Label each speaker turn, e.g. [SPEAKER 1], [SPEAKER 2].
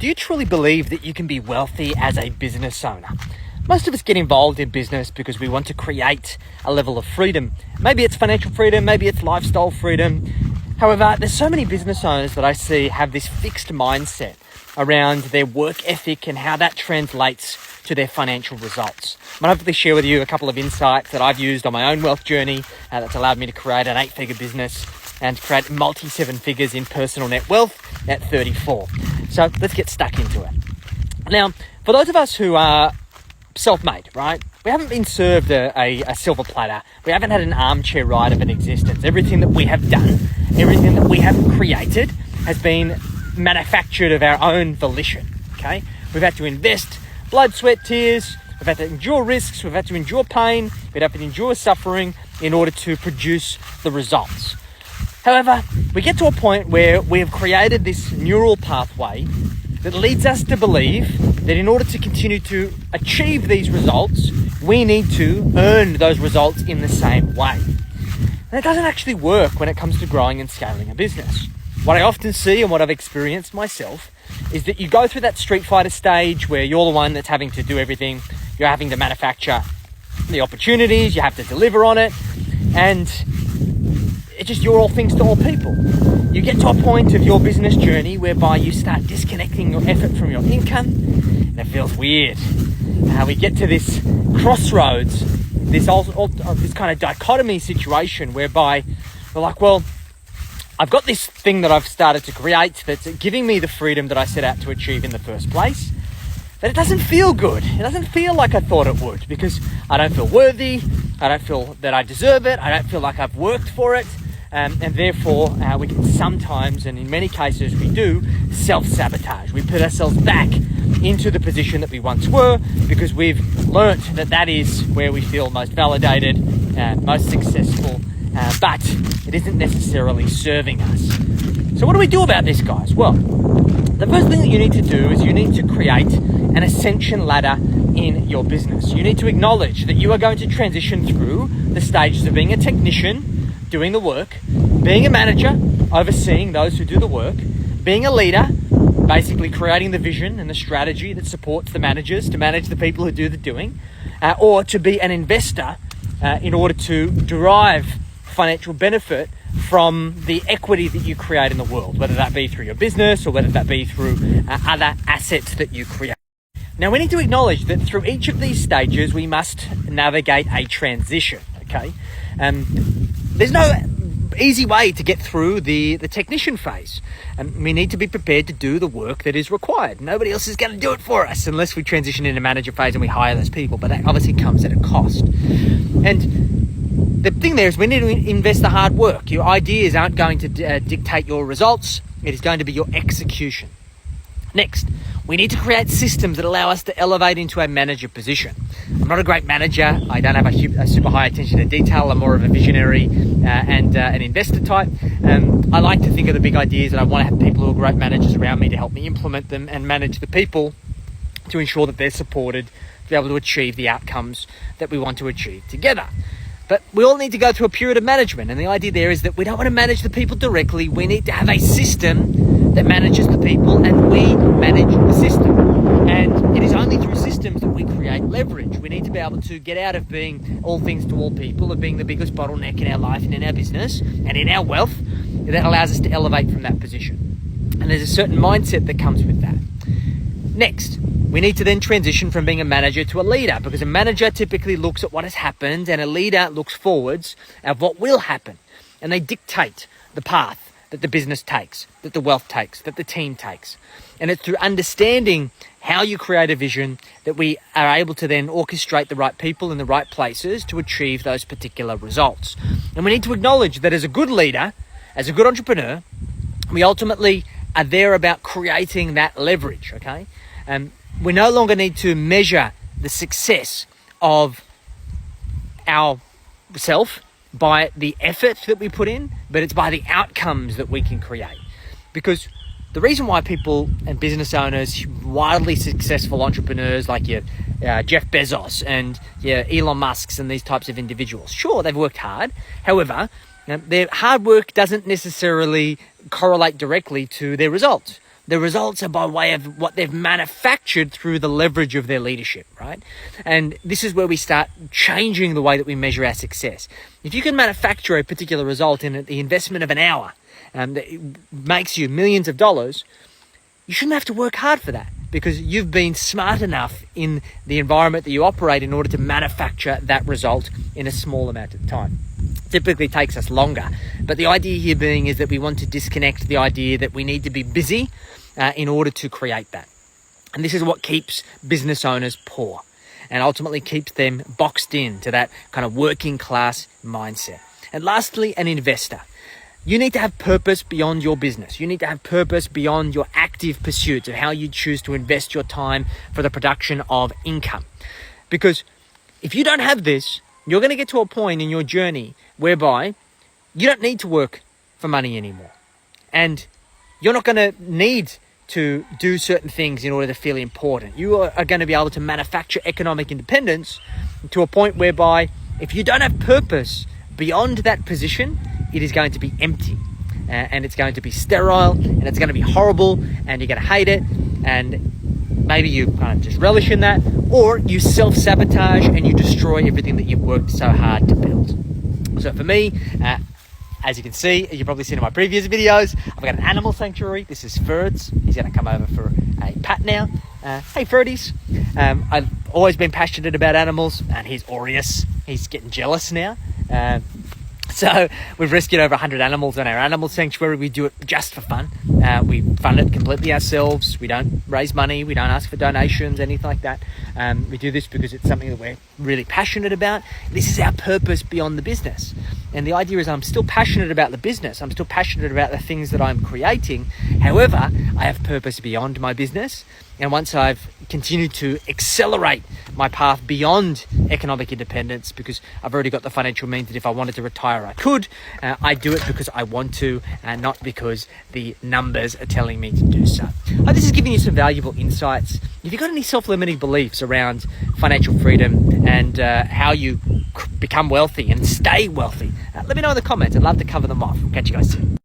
[SPEAKER 1] Do you truly believe that you can be wealthy as a business owner? Most of us get involved in business because we want to create a level of freedom. Maybe it's financial freedom, maybe it's lifestyle freedom. However, there's so many business owners that I see have this fixed mindset around their work ethic and how that translates to their financial results. I'm going to hopefully share with you a couple of insights that I've used on my own wealth journey that's allowed me to create an 8-figure business and to create multi-7 figures in personal net wealth at 34. So let's get stuck into it. Now, for those of us who are self-made, right? We haven't been served a silver platter. We haven't had an armchair ride of an existence. Everything that we have done, everything that we have created has been manufactured of our own volition, okay? We've had to invest blood, sweat, tears. We've had to endure risks. We've had to endure pain. We've had to endure suffering in order to produce the results. However, we get to a point where we have created this neural pathway that leads us to believe that in order to continue to achieve these results, we need to earn those results in the same way. And it doesn't actually work when it comes to growing and scaling a business. What I often see and what I've experienced myself is that you go through that Street Fighter stage where you're the one that's having to do everything. You're having to manufacture the opportunities, you have to deliver on it, and it's just you're all things to all people. You get to a point of your business journey whereby you start disconnecting your effort from your income, and it feels weird. We get to this crossroads, this kind of dichotomy situation whereby we're like, well, I've got this thing that I've started to create that's giving me the freedom that I set out to achieve in the first place, but it doesn't feel good. It doesn't feel like I thought it would because I don't feel worthy. I don't feel that I deserve it. I don't feel like I've worked for it. And therefore, we can sometimes, and in many cases we do, self-sabotage. We put ourselves back into the position that we once were because we've learnt that that is where we feel most validated, most successful, but it isn't necessarily serving us. So what do we do about this, guys? Well, the first thing that you need to do is you need to create an ascension ladder in your business. You need to acknowledge that you are going to transition through the stages of being a technician, doing the work, being a manager, overseeing those who do the work, being a leader, basically creating the vision and the strategy that supports the managers to manage the people who do the doing, or to be an investor in order to derive financial benefit from the equity that you create in the world, whether that be through your business or whether that be through other assets that you create. Now, we need to acknowledge that through each of these stages, we must navigate a transition, okay? There's no easy way to get through the technician phase. We need to be prepared to do the work that is required. Nobody else is going to do it for us unless we transition into manager phase and we hire those people, but that obviously comes at a cost. And the thing there is we need to invest the hard work. Your ideas aren't going to dictate your results. It is going to be your execution. Next, we need to create systems that allow us to elevate into a manager position. I'm not a great manager. I don't have a super high attention to detail. I'm more of a visionary and an investor type. I like to think of the big ideas and I want to have people who are great managers around me to help me implement them and manage the people to ensure that they're supported to be able to achieve the outcomes that we want to achieve together. But we all need to go through a period of management. And the idea there is that we don't want to manage the people directly. We need to have a system that manages the people and we manage the system. And it is only through systems that we create leverage. We need to be able to get out of being all things to all people, of being the biggest bottleneck in our life and in our business and in our wealth. That allows us to elevate from that position. And there's a certain mindset that comes with that. Next, we need to then transition from being a manager to a leader, because a manager typically looks at what has happened and a leader looks forwards at what will happen. And they dictate the path that the business takes, that the wealth takes, that the team takes. And it's through understanding how you create a vision that we are able to then orchestrate the right people in the right places to achieve those particular results. And we need to acknowledge that as a good leader, as a good entrepreneur, we ultimately are there about creating that leverage, okay? We no longer need to measure the success of ourself by the effort that we put in, but it's by the outcomes that we can create. Because the reason why people and business owners, wildly successful entrepreneurs like your Jeff Bezos and your Elon Musks and these types of individuals, sure, they've worked hard. However, their hard work doesn't necessarily correlate directly to their results. The results are by way of what they've manufactured through the leverage of their leadership, right? And this is where we start changing the way that we measure our success. If you can manufacture a particular result in the investment of an hour that makes you millions of dollars, you shouldn't have to work hard for that, because you've been smart enough in the environment that you operate in order to manufacture that result in a small amount of time. Typically takes us longer, but the idea here being is that we want to disconnect the idea that we need to be busy in order to create that. And this is what keeps business owners poor and ultimately keeps them boxed in to that kind of working class mindset. And lastly, an investor. You need to have purpose beyond your business. You need to have purpose beyond your active pursuits of how you choose to invest your time for the production of income. Because if you don't have this, you're going to get to a point in your journey whereby you don't need to work for money anymore. And you're not going to need to do certain things in order to feel important. You are going to be able to manufacture economic independence to a point whereby if you don't have purpose beyond that position, it is going to be empty, and it's going to be sterile, and it's going to be horrible, and you're going to hate it, and maybe you kind of just relish in that, or you self-sabotage and you destroy everything that you've worked so hard to build. So for me, as you can see, you've probably seen in my previous videos, I've got an animal sanctuary. This is Ferds. He's going to come over for a pat now. Hey, Ferdies. I've always been passionate about animals, and he's aureus. He's getting jealous now. So we've rescued over 100 animals in our animal sanctuary. We do it just for fun. We fund it completely ourselves. We don't raise money. We don't ask for donations, anything like that. We do this because it's something that we're really passionate about. This is our purpose beyond the business. And the idea is I'm still passionate about the business. I'm still passionate about the things that I'm creating. However, I have purpose beyond my business. And once I've continued to accelerate my path beyond economic independence, because I've already got the financial means that if I wanted to retire, I could, I do it because I want to, and not because the numbers are telling me to do so. This is giving you some valuable insights. If you've got any self-limiting beliefs around financial freedom and how you become wealthy and stay wealthy, let me know in the comments. I'd love to cover them off. Catch you guys soon.